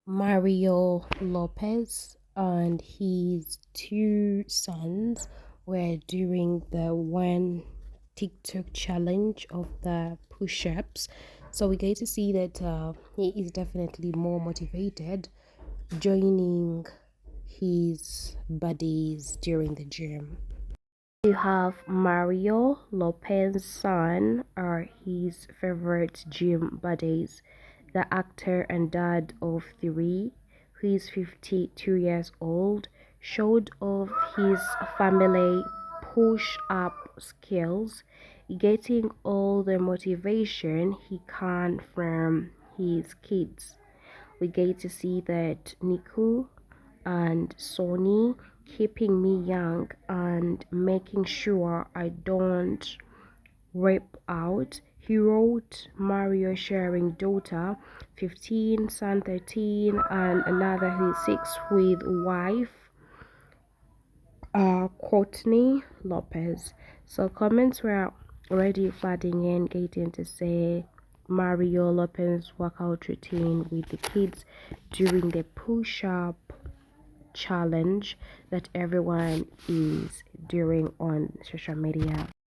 Mario Lopez and his two sons were doing the one TikTok challenge of the push-ups. So we get to see that he is definitely more motivated joining his buddies during the gym. You have Mario Lopez's son are his favorite gym buddies. The actor and dad of three, who is 52 years old, showed off his family push-up skills, getting all the motivation he can from his kids. We get to see that Niku and Sony keeping me young and making sure I don't rip out. He wrote Mario sharing daughter 15, son 13, and another who is 6 with wife Courtney Lopez. So comments were already flooding in, getting to say Mario Lopez workout routine with the kids during the push-up challenge that everyone is doing on social media.